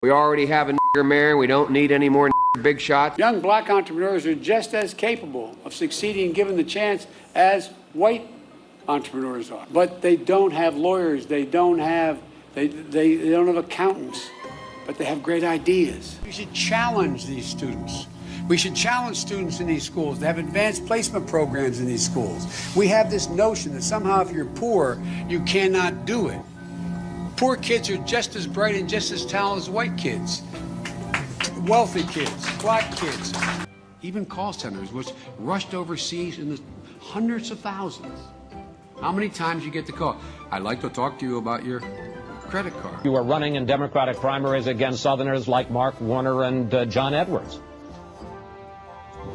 We already have a nigger mayor. We don't need any more big shots. Young black entrepreneurs are just as capable of succeeding given the chance as white entrepreneurs are. But they don't have lawyers. They don't have accountants. But they have great ideas. We should challenge these students. We should challenge students in these schools to have advanced placement programs in these schools. We have this notion that somehow if you're poor, you cannot do it. Poor kids are just as bright and just as talented as white kids, wealthy kids, black kids. Even call centers, which rushed overseas in the hundreds of thousands. How many times you get the call? I'd like to talk to you about your credit card. You are running in Democratic primaries against Southerners like Mark Warner and John Edwards.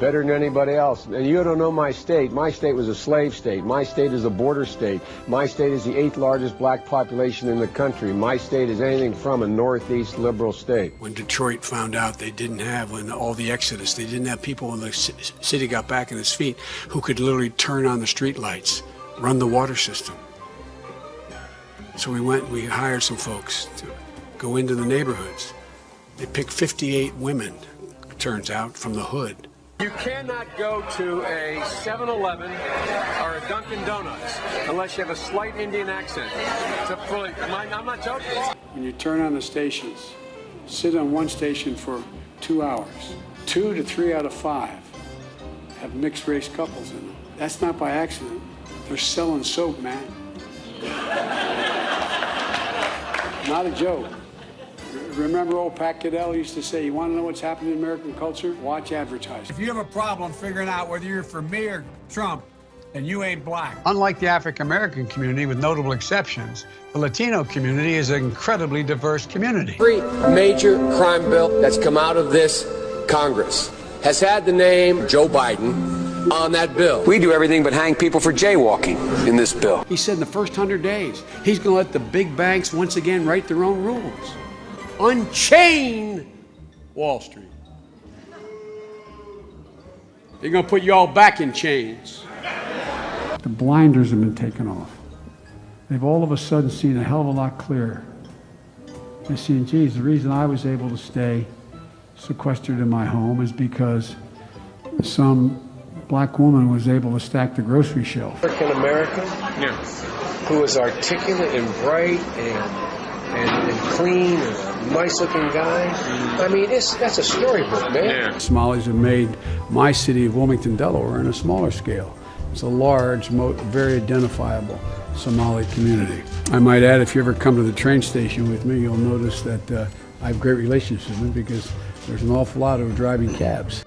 Better than anybody else. And you don't know my state. My state was a slave state. My state is a border state. My state is the 8th largest black population in the country. My state is anything from a northeast liberal state. When Detroit found out they didn't have, when all the exodus, they didn't have people when the city got back on its feet who could literally turn on the street lights, run the water system. So we hired some folks to go into the neighborhoods. They picked 58 women, turns out, from the hood. You cannot go to a 7-Eleven or a Dunkin' Donuts unless you have a slight Indian accent. I'm not joking. When you turn on the stations, sit on one station for 2 hours. 2 to 3 out of 5 have mixed race couples in them. That's not by accident. They're selling soap, man. Not a joke. Remember old Pat Caddell used to say, you want to know what's happening in American culture? Watch advertising. If you have a problem figuring out whether you're for me or Trump, then you ain't black. Unlike the African-American community, with notable exceptions, the Latino community is an incredibly diverse community. Every major crime bill that's come out of this Congress has had the name Joe Biden on that bill. We do everything but hang people for jaywalking in this bill. He said in the first 100 days, he's going to let the big banks once again write their own rules. Unchain Wall Street. They're going to put you all back in chains. The blinders have been taken off. They've all of a sudden seen a hell of a lot clearer. They're seeing, geez, the reason I was able to stay sequestered in my home is because some black woman was able to stack the grocery shelf. African American, who is articulate and bright and clean and a nice-looking guy. I mean, that's a storybook, man. Yeah. Somalis have made my city of Wilmington, Delaware, on a smaller scale. It's a large, very identifiable Somali community. I might add, if you ever come to the train station with me, you'll notice that I have great relationships with them because there's an awful lot of driving cabs.